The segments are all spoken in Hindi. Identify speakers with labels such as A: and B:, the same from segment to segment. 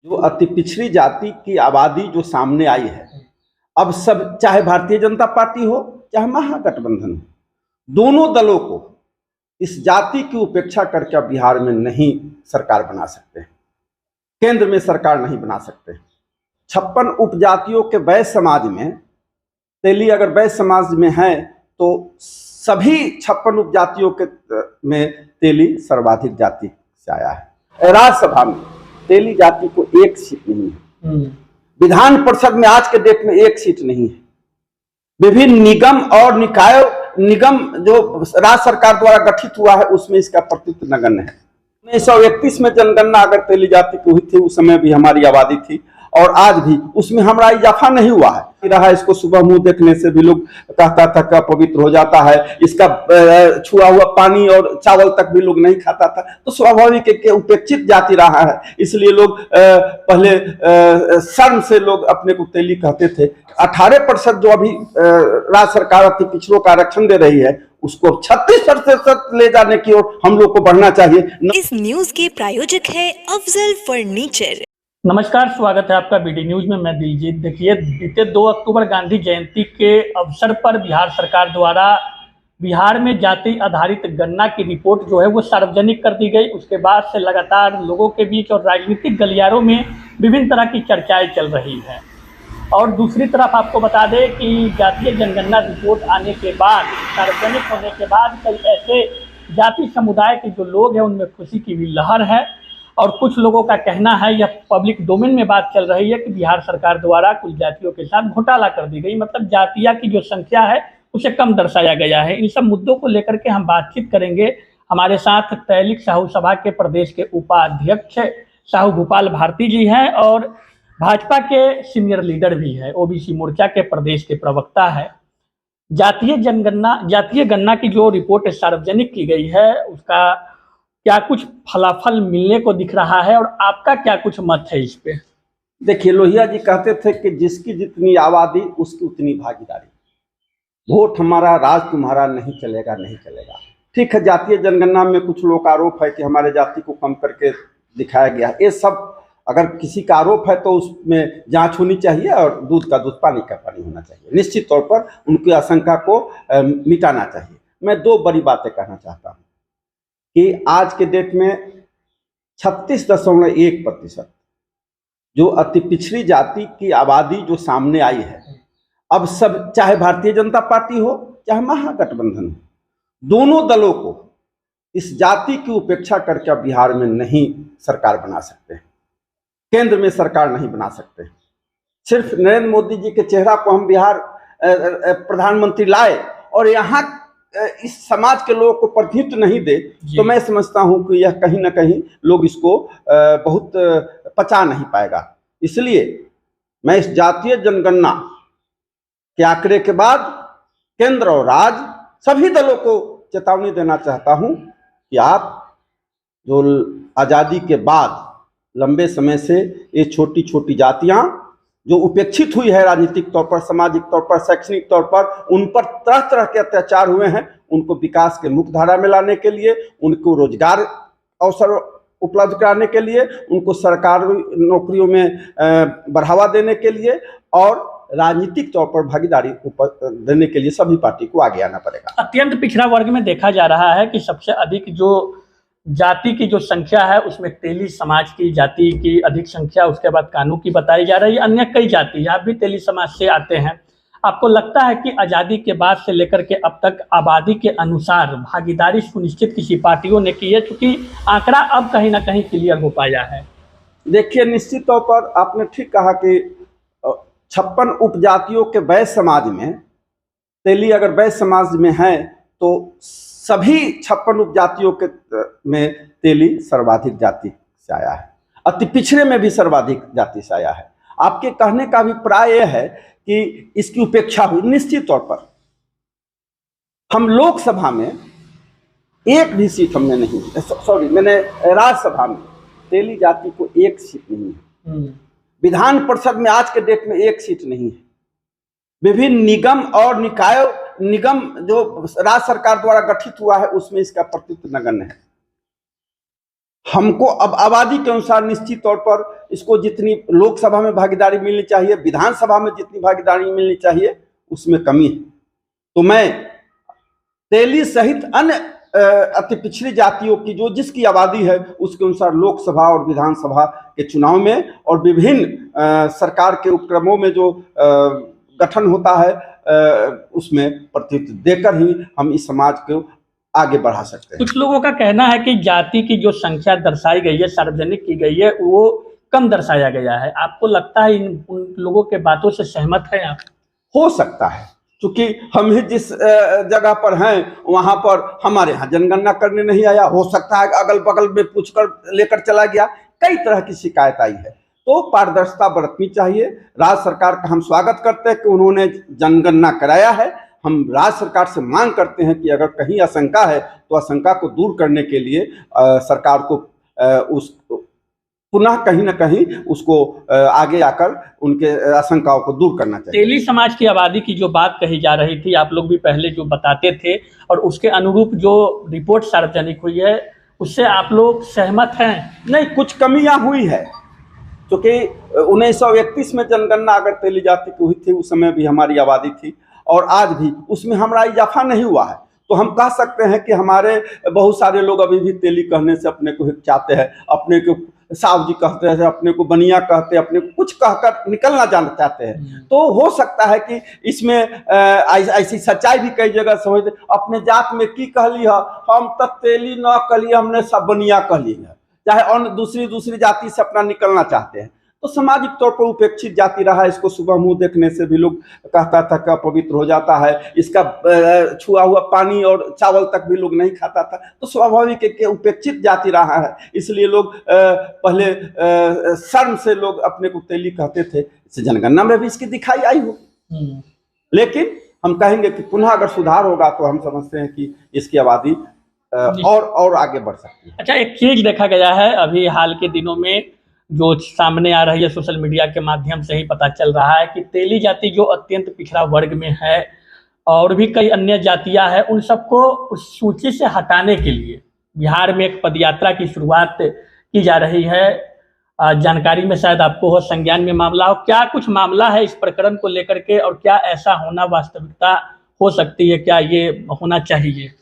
A: जो अति पिछड़ी जाति की आबादी जो सामने आई है, अब सब चाहे भारतीय जनता पार्टी हो चाहे महागठबंधन हो, दोनों दलों को इस जाति की उपेक्षा करके अब बिहार में नहीं सरकार बना सकते, केंद्र में सरकार नहीं बना सकते। 56 उपजातियों के वैश्य समाज में तेली अगर वैश्य समाज में है तो सभी 56 उपजातियों के में तेली सर्वाधिक जाति से आया है। राज्यसभा में तेली जाति को एक सीट नहीं है, विधान परिषद में आज के डेट में एक सीट नहीं है। विभिन्न निगम और निकाय निगम जो राज्य सरकार द्वारा गठित हुआ है उसमें इसका प्रतिशत नगण्य है। 1931 में जनगणना अगर तेली जाति की हुई थी, उस समय भी हमारी आबादी थी और आज भी उसमें हमारा इजाफा नहीं हुआ है। रहा इसको सुबह मुंह देखने से भी लोग कहता था कि पवित्र हो जाता है, इसका छुआ हुआ पानी और चावल तक भी लोग नहीं खाता था, तो स्वाभाविक है उपेक्षित जाति रहा है, इसलिए लोग पहले शर्म से लोग अपने को तेली कहते थे। 18% जो अभी राज्य सरकार अति पिछड़ों का आरक्षण दे रही है उसको 36% ले जाने की ओर हम लोग को बढ़ना चाहिए।
B: इस न्यूज के प्रायोजक है अफजल फर्नीचर।
C: नमस्कार, स्वागत है आपका बीडी न्यूज में। मैं दिलजीत। देखिए, बीते 2 अक्टूबर गांधी जयंती के अवसर पर बिहार सरकार द्वारा बिहार में जाति आधारित गणना की रिपोर्ट जो है वो सार्वजनिक कर दी गई। उसके बाद से लगातार लोगों के बीच और राजनीतिक गलियारों में विभिन्न तरह की चर्चाएं चल रही हैं। और दूसरी तरफ आपको बता दें कि जातीय जनगणना रिपोर्ट आने के बाद, सार्वजनिक होने के बाद, कई ऐसे जाति समुदाय के जो लोग हैं उनमें खुशी की भी लहर है। और कुछ लोगों का कहना है, यह पब्लिक डोमेन में बात चल रही है कि बिहार सरकार द्वारा कुछ जातियों के साथ घोटाला कर दी गई, मतलब जातिया की जो संख्या है उसे कम दर्शाया गया है। इन सब मुद्दों को लेकर के हम बातचीत करेंगे। हमारे साथ तैलिक साहू सभा के प्रदेश के उपाध्यक्ष साहू भूपाल भारती जी हैं और भाजपा के सीनियर लीडर भी है, ओबीसी मोर्चा के प्रदेश के प्रवक्ता है। जातीय गणना की जो रिपोर्ट सार्वजनिक की गई है उसका क्या कुछ फलाफल मिलने को दिख रहा है और आपका क्या कुछ मत है इस पे?
A: देखिए, लोहिया जी कहते थे कि जिसकी जितनी आबादी उसकी उतनी भागीदारी, वोट हमारा राज तुम्हारा, नहीं चलेगा नहीं चलेगा। ठीक है, जातीय जनगणना में कुछ लोग का आरोप है कि हमारे जाति को कम करके दिखाया गया। ये सब अगर किसी का आरोप है तो उसमें जांच होनी चाहिए और दूध का दूध पानी का पानी होना चाहिए। निश्चित तौर पर उनकी आशंका को मिटाना चाहिए। मैं 2 बड़ी बातें कहना चाहता हूँ कि आज के डेट में 36.1% जो अति पिछड़ी जाति की आबादी जो सामने आई है, अब सब चाहे भारतीय जनता पार्टी हो चाहे महागठबंधन हो, दोनों दलों को इस जाति की उपेक्षा करके अब बिहार में नहीं सरकार बना सकते, केंद्र में सरकार नहीं बना सकते। सिर्फ नरेंद्र मोदी जी के चेहरा को हम बिहार प्रधानमंत्री लाए और यहाँ इस समाज के लोगों को प्रतिनिधित्व नहीं दे तो मैं समझता हूं कि यह कहीं ना कहीं लोग इसको बहुत पचा नहीं पाएगा। इसलिए मैं इस जातीय जनगणना के आंकड़े के बाद केंद्र और राज्य सभी दलों को चेतावनी देना चाहता हूं कि आप जो आज़ादी के बाद लंबे समय से ये छोटी छोटी जातियां जो उपेक्षित हुई है राजनीतिक तौर पर, सामाजिक तौर पर, शैक्षणिक तौर पर, उन पर तरह तरह के अत्याचार हुए हैं, उनको विकास के मुख्य धारा में लाने के लिए, उनको रोजगार अवसर उपलब्ध कराने के लिए, उनको सरकारी नौकरियों में बढ़ावा देने के लिए और राजनीतिक तौर पर भागीदारी देने के लिए सभी पार्टी को आगे आना पड़ेगा।
C: अत्यंत पिछड़ा वर्ग में देखा जा रहा है कि सबसे अधिक जो जाति की जो संख्या है उसमें तेली समाज की जाति की अधिक संख्या, उसके बाद कानू की बताई जा रही है। अन्य कई जाति आप भी तेली समाज से आते हैं। आपको लगता है कि आज़ादी के बाद से लेकर के अब तक आबादी के अनुसार भागीदारी सुनिश्चित किसी पार्टियों ने की है, क्योंकि आंकड़ा अब कहीं ना कहीं क्लियर हो पाया है?
A: देखिए, निश्चित तौर पर आपने ठीक कहा कि 56 उपजातियों के वैश्य समाज में तेली अगर वैश्य समाज में है तो सभी 56 उपजातियों के में तेली सर्वाधिक जाति से आया है, अति पिछड़े में भी सर्वाधिक जाति से आया है। आपके कहने का अभिप्राय यह है कि इसकी उपेक्षा हुई। निश्चित तौर पर हम लोकसभा में एक भी सीट हमने नहीं, मैंने राज्यसभा में तेली जाति को एक सीट नहीं है, विधान परिषद में आज के डेट में एक सीट नहीं है। विभिन्न निगम और निकाय निगम जो राज्य सरकार द्वारा गठित हुआ है उसमें इसका प्रतिशत नगण्य है। हमको अब आबादी के अनुसार निश्चित तौर पर इसको जितनी लोकसभा में भागीदारी मिलनी चाहिए, विधानसभा में जितनी भागीदारी मिलनी चाहिए, उसमें कमी है। तो मैं तेली सहित अन्य अति पिछड़ी जातियों की जो जिसकी आबादी है उसके अनुसार लोकसभा और विधानसभा के चुनाव में और विभिन्न सरकार के उपक्रमों में जो गठन होता है उसमें प्रतिनिधित्व देकर ही हम इस समाज को आगे बढ़ा सकते हैं।
C: कुछ लोगों का कहना है कि जाति की जो संख्या दर्शाई गई है, सार्वजनिक की गई है, वो कम दर्शाया गया है। आपको लगता है उन लोगों के बातों से सहमत हैं आप?
A: हो सकता है, क्योंकि हम ही जिस जगह पर हैं वहां पर हमारे यहाँ जनगणना करने नहीं आया, हो सकता है अगल बगल में पूछकर लेकर चला गया, कई तरह की शिकायत आई है। तो पारदर्शिता बरतनी चाहिए। राज्य सरकार का हम स्वागत करते हैं कि उन्होंने जनगणना कराया है। हम राज्य सरकार से मांग करते हैं कि अगर कहीं आशंका है तो आशंका को दूर करने के लिए सरकार को उस पुनः कहीं ना कहीं उसको आगे आकर उनके आशंकाओं को दूर करना चाहिए।
C: तेली समाज की आबादी की जो बात कही जा रही थी, आप लोग भी पहले जो बताते थे और उसके अनुरूप जो रिपोर्ट सार्वजनिक हुई है उससे आप लोग सहमत हैं?
A: नहीं, कुछ कमियां हुई है, क्योंकि 1931 में जनगणना अगर तेली जाति की हुई थी उस समय भी हमारी आबादी थी और आज भी उसमें हमारा इजाफा नहीं हुआ है। तो हम कह सकते हैं कि हमारे बहुत सारे लोग अभी भी तेली कहने से अपने को हिचकिचाते हैं, अपने को साहब जी कहते हैं, अपने को बनिया कहते हैं, अपने को कुछ कहकर निकलना जानना चाहते हैं। तो हो सकता है कि इसमें ऐसी सच्चाई भी कई जगह समझते, अपने जात में की कहली है, हम तक तेली न कहली, हमने सब बनिया कहली है, चाहे अन्य दूसरी जाति से अपना निकलना चाहते हैं। तो सामाजिक तौर पर उपेक्षित जाति रहा, इसको सुबह मुंह देखने से भी लोग कहता था कि अपवित्र हो जाता है, इसका छुआ हुआ पानी और चावल तक भी लोग नहीं खाता था। तो स्वाभाविक है कि उपेक्षित जाति रहा है, इसलिए लोग पहले शर्म से लोग अपने को तेली कहते थे। इस जनगणना में भी इसकी दिखाई आई हो, लेकिन हम कहेंगे कि पुनः अगर सुधार होगा तो हम समझते हैं कि इसकी आबादी और आगे बढ़ सकती है।
C: अच्छा, एक चीज देखा गया है अभी हाल के दिनों में जो सामने आ रही है, सोशल मीडिया के माध्यम से ही पता चल रहा है कि तेली जाति जो अत्यंत पिछड़ा वर्ग में है और भी कई अन्य जातियां हैं, उन सबको उस सूची से हटाने के लिए बिहार में एक पदयात्रा की शुरुआत की जा रही है। जानकारी में शायद आपको हो, संज्ञान में मामला हो, क्या कुछ मामला है इस प्रकरण को लेकर के और क्या ऐसा होना वास्तविकता हो सकती है, क्या ये होना चाहिए?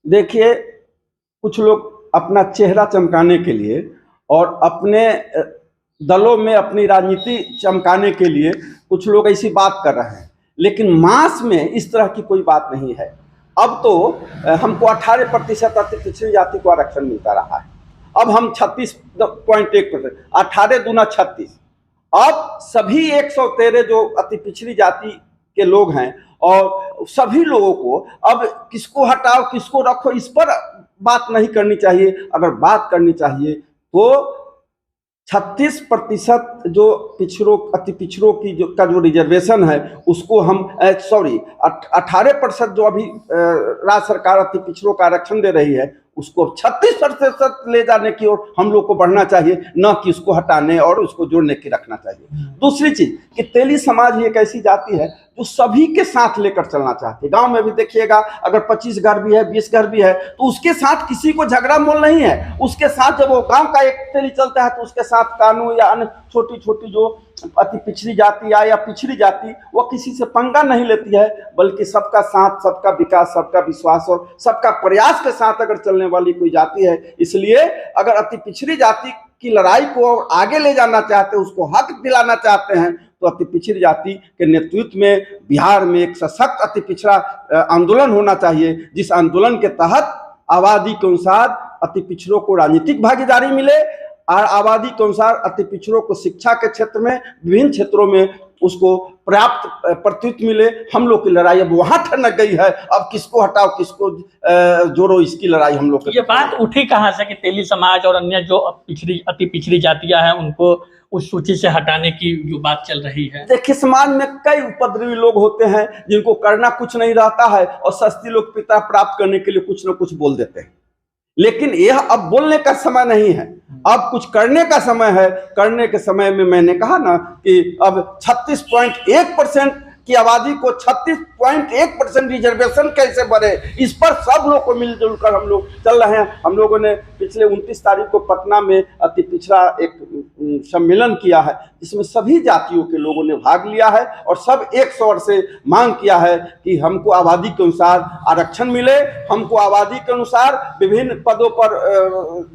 A: देखिए, कुछ लोग अपना चेहरा चमकाने के लिए और अपने दलों में अपनी राजनीति चमकाने के लिए कुछ लोग ऐसी बात कर रहे हैं, लेकिन मास में इस तरह की कोई बात नहीं है। अब तो हमको 18% अति पिछड़ी जाति को आरक्षण मिलता रहा है, अब हम 36.1%, 18 दूना 36। अब सभी 113 जो अति पिछड़ी जाति के लोग हैं और सभी लोगों को अब किसको हटाओ किसको रखो इस पर बात नहीं करनी चाहिए। अगर बात करनी चाहिए तो 36% जो पिछड़ों अति पिछड़ों की जो रिजर्वेशन है उसको हम 18% जो अभी राज्य सरकार अति पिछड़ों का आरक्षण दे रही है उसको 36% ले जाने की ओर हम लोग को बढ़ना चाहिए, न कि उसको हटाने और उसको जोड़ने की रखना चाहिए। दूसरी चीज कि तेली समाज एक ऐसी जाति है जो सभी के साथ लेकर चलना चाहती है। गांव में भी देखिएगा, अगर 25 घर भी है 20 घर भी है तो उसके साथ किसी को झगड़ा मोल नहीं है। उसके साथ जब वो गांव का एक तेली चलता है तो उसके साथ कानून या अन्य छोटी छोटी जो अति पिछड़ी जाति या पिछड़ी जाति वो किसी से पंगा नहीं लेती है, बल्कि सबका साथ, सबका विकास, सबका विश्वास और सबका प्रयास के साथ अगर चलने वाली कोई जाति है। इसलिए अगर अति पिछड़ी जाति की लड़ाई को आगे ले जाना चाहते हैं, उसको हक दिलाना चाहते हैं, तो अति पिछड़ी जाति के नेतृत्व में बिहार में एक सशक्त अति पिछड़ा आंदोलन होना चाहिए, जिस आंदोलन के तहत आबादी के अनुसार अति पिछड़ों को राजनीतिक भागीदारी मिले और आबादी के अनुसार अति पिछड़ों को शिक्षा के क्षेत्र में विभिन्न क्षेत्रों में उसको पर्याप्त प्रतिनिधित्व मिले। हम लोग की लड़ाई अब वहां ठनक गई है, अब किसको हटाओ किसको जोड़ो इसकी लड़ाई हम लोग।
C: ये बात उठी कहाँ से कि तेली समाज और अन्य जो अति पिछड़ी जातियां हैं उनको उस सूची से हटाने की जो बात चल रही है?
A: देखिए, समाज में कई उपद्रवी लोग होते हैं जिनको करना कुछ नहीं रहता है और सस्ती लोग पिता प्राप्त करने के लिए कुछ न कुछ बोल देते हैं, लेकिन यह अब बोलने का समय नहीं है, अब कुछ करने का समय है। करने के समय में मैंने कहा ना कि अब 36.1% की आबादी को 36.1% रिजर्वेशन कैसे बढ़े, इस पर सब लोग को मिलजुल कर हम लोग चल रहे हैं। हम लोगों ने पिछले 29 तारीख को पटना में अति पिछड़ा एक सम्मेलन किया है, जिसमें सभी जातियों के लोगों ने भाग लिया है और सब एक स्वर से मांग किया है कि हमको आबादी के अनुसार आरक्षण मिले, हमको आबादी के अनुसार विभिन्न पदों पर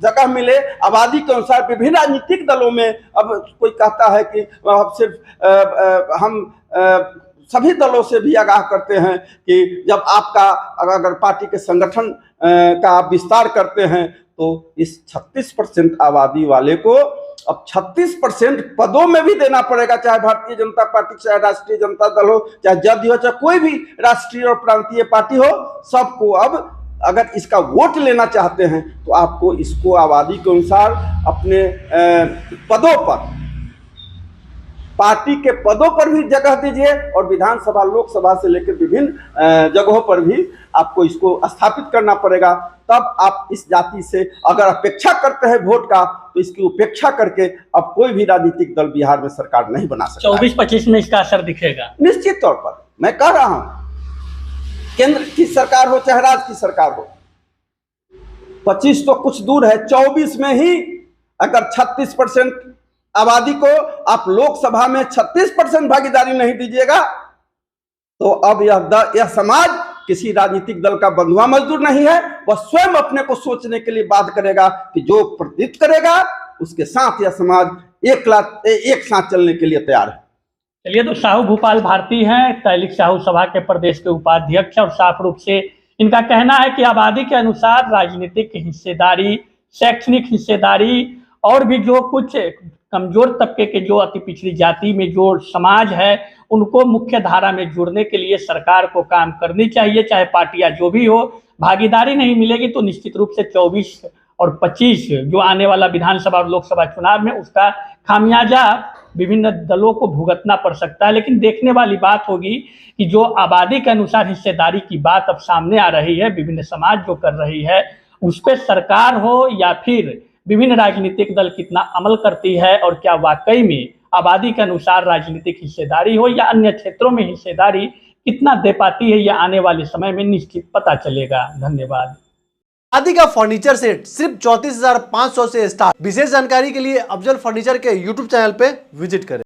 A: जगह मिले, आबादी के अनुसार विभिन्न राजनीतिक दलों में। अब कोई कहता है कि अब सिर्फ हम सभी दलों से भी आगाह करते हैं कि जब आपका अगर पार्टी के संगठन का आप विस्तार करते हैं तो इस 36% आबादी वाले को अब 36% पदों में भी देना पड़ेगा, चाहे भारतीय जनता पार्टी, चाहे राष्ट्रीय जनता दल हो, चाहे जदयू हो, चाहे कोई भी राष्ट्रीय और प्रांतीय पार्टी हो, सबको अब अगर इसका वोट लेना चाहते हैं तो आपको इसको आबादी के अनुसार अपने पदों पर, पार्टी के पदों पर भी जगह दीजिए और विधानसभा, लोकसभा से लेकर विभिन्न जगहों पर भी आपको इसको स्थापित करना पड़ेगा। तब आप इस जाति से अगर अपेक्षा करते हैं वोट का, तो इसकी उपेक्षा करके अब कोई भी राजनीतिक दल बिहार में सरकार नहीं बना सकता।
C: 24-25 में इसका असर दिखेगा
A: निश्चित तौर पर। मैं कह रहा हूं, केंद्र की सरकार हो चाहे राज्य की सरकार हो, 25 तो कुछ दूर है, 24 में ही अगर 36% आबादी को आप लोकसभा में 36% भागीदारी नहीं दीजिएगा तो अब यह समाज किसी राजनीतिक दल का बंधुआ मजदूर नहीं है। वह स्वयं अपने को सोचने के लिए बाध्य करेगा कि जो प्रतिनिधित्व करेगा उसके साथ यह समाज एक साथ चलने के लिए तैयार है।
C: चलिए, तो साहू भूपाल भारती हैं, तैलिक साहू सभा के प्रदेश के उपाध्यक्ष, और साफ रूप से इनका कहना है कि आबादी के अनुसार राजनीतिक हिस्सेदारी, शैक्षणिक हिस्सेदारी और भी जो कुछ कमजोर तबके के जो अति पिछड़ी जाति में जो समाज है उनको मुख्य धारा में जोड़ने के लिए सरकार को काम करनी चाहिए, चाहे पार्टियां जो भी हो। भागीदारी नहीं मिलेगी तो निश्चित रूप से 24 और 25 जो आने वाला विधानसभा और लोकसभा चुनाव में उसका खामियाजा विभिन्न दलों को भुगतना पड़ सकता है। लेकिन देखने वाली बात होगी कि जो आबादी के अनुसार हिस्सेदारी की बात अब सामने आ रही है, विभिन्न समाज जो कर रही है, उस पर सरकार हो या फिर विभिन्न राजनीतिक दल कितना अमल करती है और क्या वाकई में आबादी के अनुसार राजनीतिक हिस्सेदारी हो या अन्य क्षेत्रों में हिस्सेदारी कितना दे पाती है, यह आने वाले समय में निश्चित पता चलेगा। धन्यवाद।
D: आदि का फर्नीचर सेट सिर्फ 34,500 से स्टार्ट। विशेष जानकारी के लिए अफजल फर्नीचर के यूट्यूब चैनल पे विजिट करें।